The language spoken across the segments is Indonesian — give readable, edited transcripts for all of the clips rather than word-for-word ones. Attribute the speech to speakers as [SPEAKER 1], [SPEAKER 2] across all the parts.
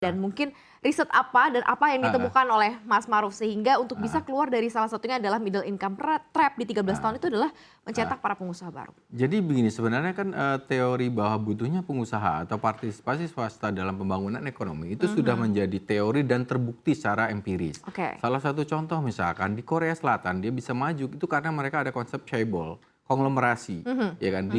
[SPEAKER 1] Dan mungkin riset apa dan apa yang ditemukan oleh Mas Maruf sehingga untuk bisa keluar dari salah satunya adalah middle income trap di 13 tahun itu adalah mencetak para pengusaha baru.
[SPEAKER 2] Jadi begini, sebenarnya kan teori bahwa butuhnya pengusaha atau partisipasi swasta dalam pembangunan ekonomi itu sudah menjadi teori dan terbukti secara empiris. Salah satu contoh misalkan di Korea Selatan dia bisa maju itu karena mereka ada konsep chaebol, konglomerasi, ya kan.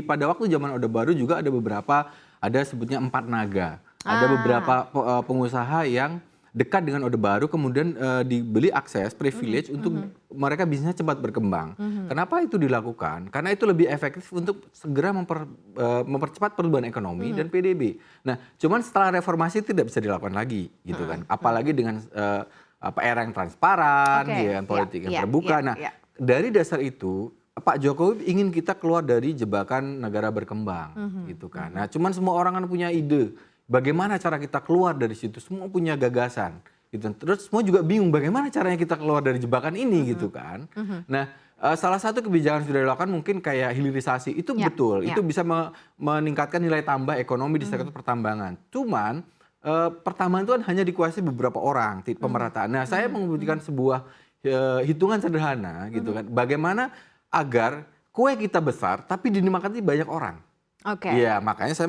[SPEAKER 2] Pada waktu zaman Orde Baru juga ada beberapa, ada sebutnya 4 naga. Ada beberapa pengusaha yang dekat dengan Orde Baru kemudian dibeli akses privilege untuk mereka bisnisnya cepat berkembang. Kenapa itu dilakukan? Karena itu lebih efektif untuk segera mempercepat pertumbuhan ekonomi dan PDB. Nah, cuman setelah reformasi tidak bisa dilakukan lagi, gitu kan. Apalagi dengan era yang transparan, politik yang terbuka. Nah, dari dasar itu Pak Jokowi ingin kita keluar dari jebakan negara berkembang, gitu kan. Nah, cuman semua orang kan punya ide. Bagaimana cara kita keluar dari situ? Semua punya gagasan, gitu. Terus semua juga bingung bagaimana caranya kita keluar dari jebakan ini, gitu kan. Nah, salah satu kebijakan sudah dilakukan mungkin kayak hilirisasi itu betul, itu bisa meningkatkan nilai tambah ekonomi di sektor pertambangan. Cuman pertambangan itu kan hanya dikuasai beberapa orang, pemerataan. Nah, saya memberikan sebuah hitungan sederhana, gitu kan. Bagaimana agar kue kita besar tapi dinikmati banyak orang. Iya, makanya saya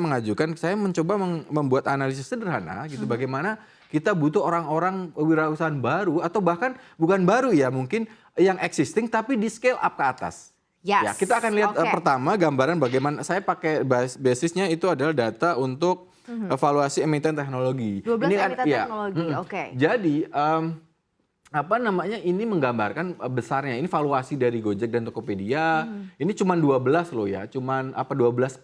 [SPEAKER 2] mencoba membuat analisis sederhana gitu, bagaimana kita butuh orang-orang wirausahaan baru atau bahkan bukan baru ya, mungkin yang existing tapi di scale up ke atas. Ya, kita akan lihat pertama gambaran bagaimana saya pakai basisnya itu adalah data untuk evaluasi emiten teknologi.
[SPEAKER 1] 12 emiten teknologi,
[SPEAKER 2] Jadi ini menggambarkan besarnya, ini valuasi dari Gojek dan Tokopedia, ini cuma 12 loh ya, cuman 12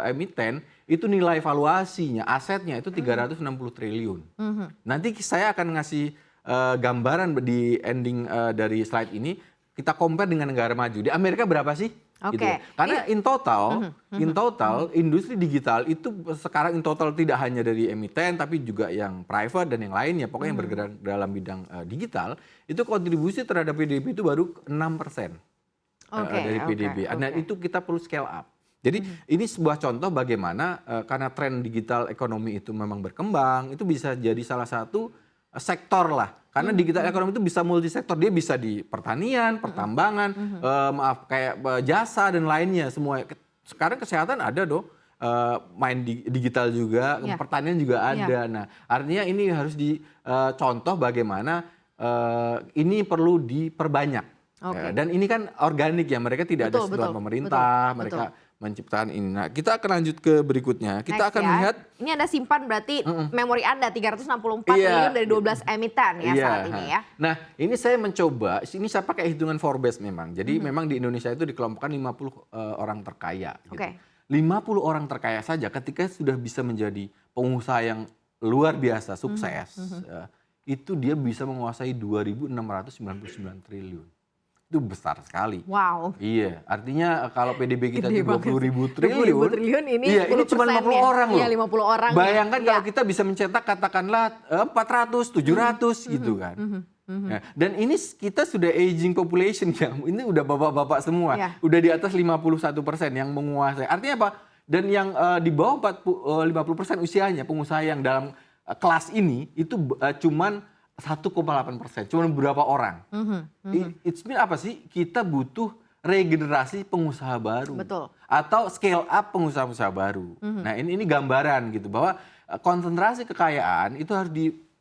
[SPEAKER 2] emiten, itu nilai valuasinya, asetnya itu 360 triliun. Nanti saya akan ngasih gambaran di ending dari slide ini, kita compare dengan negara maju. Di Amerika berapa sih? Gitu ya. Karena in total industri digital itu sekarang in total tidak hanya dari emiten tapi juga yang private dan yang lainnya, pokoknya yang bergerak dalam bidang digital itu kontribusi terhadap PDB itu baru 6% dari PDB. Nah, itu kita perlu scale up. Jadi ini sebuah contoh bagaimana karena tren digital ekonomi itu memang berkembang, itu bisa jadi salah satu sektor lah. Karena digital ekonomi itu bisa multisektor, dia bisa di pertanian, pertambangan, kayak jasa dan lainnya semua. Sekarang kesehatan ada main digital juga, pertanian juga ada. Nah, artinya ini harus dicontoh bagaimana ini perlu diperbanyak. Dan ini kan organik ya, mereka tidak ada sentuhan pemerintah, mereka menciptakan ini. Nah, kita akan lanjut ke berikutnya. Kita akan melihat.
[SPEAKER 1] Ini Anda simpan berarti memori Anda 364 triliun dari 12 emiten ya saat ini ya.
[SPEAKER 2] Nah, ini saya mencoba, ini saya pakai hitungan Forbes memang. Jadi memang di Indonesia itu dikelompokkan 50 orang terkaya. Gitu. 50 orang terkaya saja ketika sudah bisa menjadi pengusaha yang luar biasa, sukses, itu dia bisa menguasai 2.699 triliun. Itu besar sekali.
[SPEAKER 1] Wow.
[SPEAKER 2] Iya, artinya kalau PDB kita 20.000 triliun,
[SPEAKER 1] 20.000 triliun ini
[SPEAKER 2] ini cuma 50 orang loh.
[SPEAKER 1] Iya, 50 orang.
[SPEAKER 2] Bayangkan kalau kita bisa mencetak katakanlah 400, 700 gitu kan. Nah, dan ini kita sudah aging population ya. Ini udah bapak-bapak semua. Udah di atas 51% yang menguasai. Artinya apa? Dan yang di bawah 50% usianya pengusaha yang dalam kelas ini itu cuman 1,8%, cuma beberapa orang. It's mean apa sih? Kita butuh regenerasi pengusaha baru.
[SPEAKER 1] Betul.
[SPEAKER 2] Atau scale up pengusaha-pengusaha baru. Nah, ini gambaran gitu bahwa konsentrasi kekayaan itu harus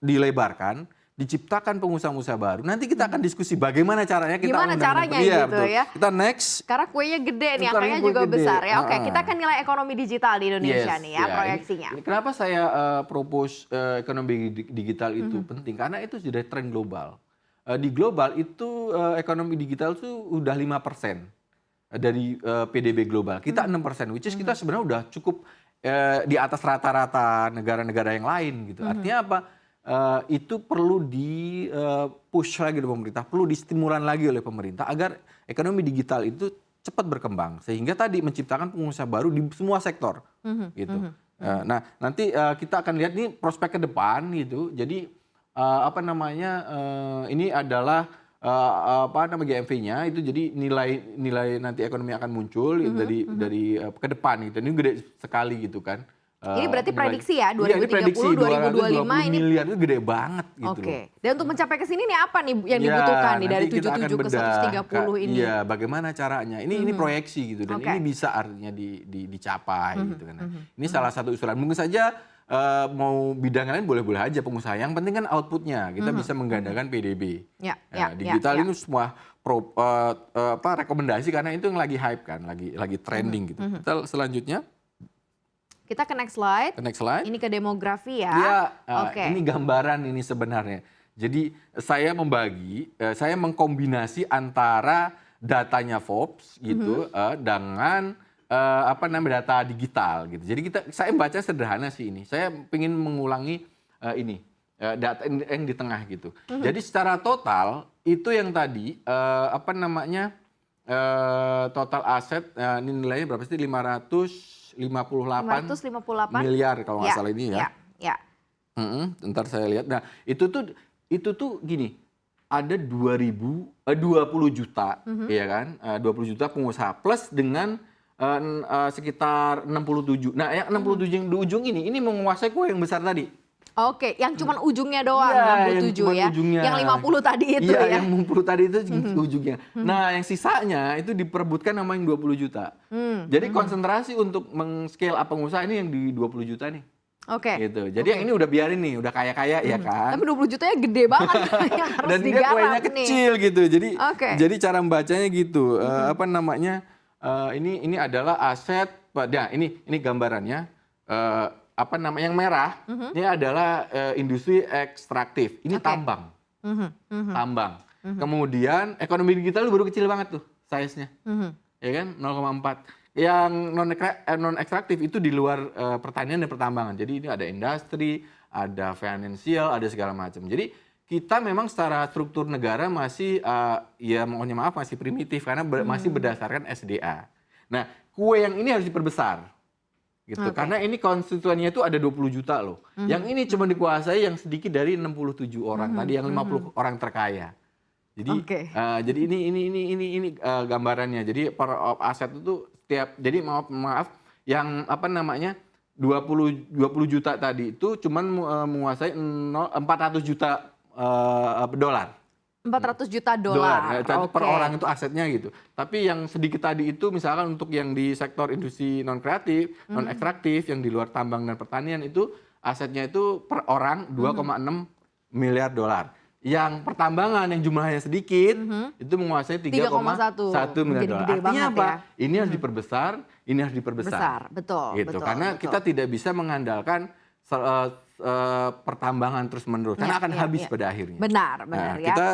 [SPEAKER 2] dilebarkan, diciptakan pengusaha-pengusaha baru. Nanti kita akan diskusi bagaimana caranya kita
[SPEAKER 1] gitu ya.
[SPEAKER 2] Kita next.
[SPEAKER 1] Karena kuenya gede nih, angkanya juga besar ya. Kita akan nilai ekonomi digital di Indonesia nih ya, proyeksinya.
[SPEAKER 2] Kenapa saya propose ekonomi digital itu penting? Karena itu sudah tren global. Di global itu ekonomi digital itu udah 5% dari PDB global. Kita 6%, which is kita sebenarnya udah cukup di atas rata-rata negara-negara yang lain gitu. Artinya apa? Itu perlu di-push lagi oleh pemerintah, perlu distimulan lagi oleh pemerintah agar ekonomi digital itu cepat berkembang sehingga tadi menciptakan pengusaha baru di semua sektor gitu. Nah, nanti kita akan lihat nih prospek ke depan gitu. Jadi ini adalah GMV-nya itu, jadi nilai nanti ekonomi akan muncul dari ke depan gitu. Ini gede sekali gitu kan.
[SPEAKER 1] Ini berarti prediksi ya,
[SPEAKER 2] Iya, ini
[SPEAKER 1] 2030,
[SPEAKER 2] prediksi
[SPEAKER 1] 2025 ini.
[SPEAKER 2] miliar itu gede banget gitu loh.
[SPEAKER 1] Oke. Dan untuk mencapai ke sini nih apa nih yang dibutuhkan nih dari
[SPEAKER 2] nanti kita akan
[SPEAKER 1] 77 ke 130 ini?
[SPEAKER 2] Iya, bagaimana caranya? Ini proyeksi gitu dan ini bisa artinya dicapai gitu kan. Ini salah satu usulan. Mungkin saja mau bidang lain boleh-boleh aja pengusaha. Yang penting kan outputnya kita bisa menggandakan PDB. Digital ini semua rekomendasi karena itu yang lagi hype kan, lagi trending gitu. Kita selanjutnya.
[SPEAKER 1] Kita ke next slide. Ini ke demografi ya.
[SPEAKER 2] Iya, ini gambaran ini sebenarnya. Jadi saya mengkombinasi antara datanya Forbes gitu dengan data digital gitu. Jadi saya baca sederhana sih ini. Saya ingin mengulangi data yang di tengah gitu. Jadi secara total itu yang tadi total aset ini nilainya berapa sih? 558 miliar kalau nggak salah ini ya. Ntar saya lihat. Nah itu tuh gini, ada 20 juta, ya kan? 20 juta pengusaha plus dengan sekitar 67. Nah yang 67 yang di ujung ini menguasai kue yang besar tadi.
[SPEAKER 1] Oke, yang cuman ujungnya doang 67 ya.
[SPEAKER 2] Ujungnya.
[SPEAKER 1] Yang 50 tadi itu ya.
[SPEAKER 2] Iya, yang 50 tadi itu ujungnya. Nah, yang sisanya itu diperebutkan sama yang 20 juta. Jadi konsentrasi untuk meng-scale up pengusaha ini yang di 20 juta nih.
[SPEAKER 1] Oke.
[SPEAKER 2] Gitu. Jadi yang ini udah biarin nih, udah kaya-kaya ya kan.
[SPEAKER 1] Tapi 20 jutanya gede banget yang harus
[SPEAKER 2] dan
[SPEAKER 1] digarap
[SPEAKER 2] kuenya kecil gitu. Jadi cara membacanya gitu. Ini adalah aset. Nah, ini gambarannya. Yang merah ini adalah industri ekstraktif. Ini tambang. Tambang. Kemudian ekonomi digital baru kecil banget tuh size-nya. Ya kan? 0,4. Yang non ekstraktif itu di luar pertanian dan pertambangan. Jadi ini ada industri, ada financial, ada segala macam. Jadi kita memang secara struktur negara masih masih primitif karena masih berdasarkan SDA. Nah, kue yang ini harus diperbesar. Gitu. Karena ini konstituennya itu ada 20 juta loh. Yang ini cuma dikuasai yang sedikit dari 67 orang tadi, yang 50 orang terkaya. Jadi jadi ini gambarannya. Jadi per aset itu jadi maaf yang 20 juta tadi itu cuma menguasai 400 juta dolar.
[SPEAKER 1] 400 juta dolar.
[SPEAKER 2] Per orang itu asetnya gitu. Tapi yang sedikit tadi itu misalkan untuk yang di sektor industri non kreatif, non ekstraktif yang di luar tambang dan pertanian itu asetnya itu per orang 2,6 miliar dolar. Yang pertambangan yang jumlahnya sedikit itu menguasai 3,1 miliar dolar. Artinya apa? Ya? Ini harus diperbesar, ini harus diperbesar.
[SPEAKER 1] Betul.
[SPEAKER 2] Gitu. Karena kita tidak bisa mengandalkan pertambangan terus-menerus karena akan habis pada akhirnya.
[SPEAKER 1] Benar ya.
[SPEAKER 2] Kita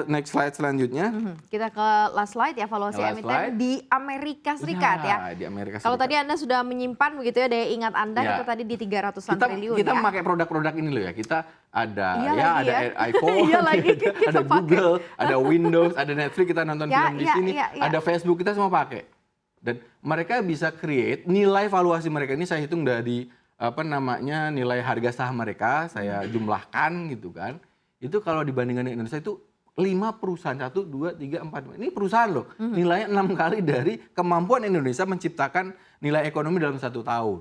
[SPEAKER 2] next slide selanjutnya.
[SPEAKER 1] Kita ke last slide ya, valuasi emiten di Amerika Serikat ya.
[SPEAKER 2] Di Amerika Serikat.
[SPEAKER 1] Kalau tadi Anda sudah menyimpan begitu ya daya ingat Anda itu tadi di 300-an triliun
[SPEAKER 2] kita
[SPEAKER 1] ya.
[SPEAKER 2] memakai produk-produk ini loh ya. Kita ada ada iPhone,
[SPEAKER 1] ada
[SPEAKER 2] Google, ada Windows, ada Netflix, kita nonton film di sini, ada Facebook, kita semua pakai. Dan mereka bisa create nilai valuasi mereka ini saya hitung dari nilai harga saham mereka saya jumlahkan gitu kan. Itu kalau dibandingkan dengan Indonesia itu 5 perusahaan, 1, 2, 3, 4. Ini perusahaan loh. Nilainya 6 kali dari kemampuan Indonesia menciptakan nilai ekonomi dalam 1 tahun.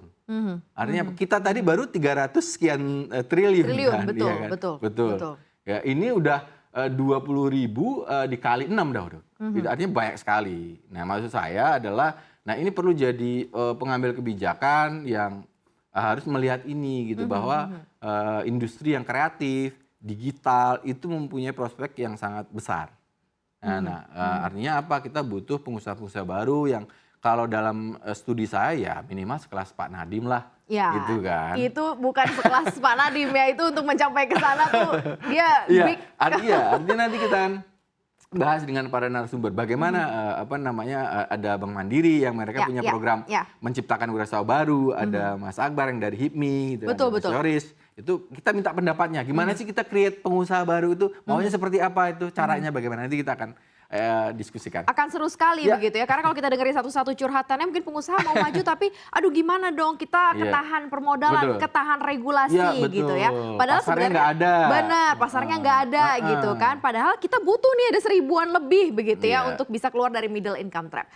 [SPEAKER 2] Artinya kita tadi baru 300 sekian triliun kan. Betul. Ya, ini udah 20.000 dikali 6 dah udah. Artinya banyak sekali. Nah, maksud saya adalah ini perlu jadi pengambil kebijakan yang harus melihat ini gitu bahwa industri yang kreatif, digital itu mempunyai prospek yang sangat besar. Artinya apa? Kita butuh pengusaha-pengusaha baru yang kalau dalam studi saya minimal sekelas Pak Nadiem lah.
[SPEAKER 1] Ya,
[SPEAKER 2] gitu kan.
[SPEAKER 1] Itu bukan sekelas Pak Nadiem ya, itu untuk mencapai ke sana tuh dia big.
[SPEAKER 2] Artinya nanti kita bahas dengan para narasumber bagaimana ada Bank Mandiri yang mereka punya program menciptakan wirausaha baru, ada Mas Akbar yang dari HIPMI gitu,
[SPEAKER 1] betul.
[SPEAKER 2] Yoris. Itu kita minta pendapatnya gimana sih kita create pengusaha baru itu, maunya seperti apa itu, caranya bagaimana, nanti kita akan diskusikan.
[SPEAKER 1] Akan seru sekali begitu ya, karena kalau kita dengerin satu-satu curhatannya mungkin pengusaha mau maju tapi aduh gimana dong kita ketahan permodalan, ketahan regulasi gitu ya. Padahal
[SPEAKER 2] pasarnya nggak ada.
[SPEAKER 1] Benar, pasarnya nggak ada gitu kan. Padahal kita butuh nih ada 1000-an lebih begitu ya untuk bisa keluar dari middle income trap.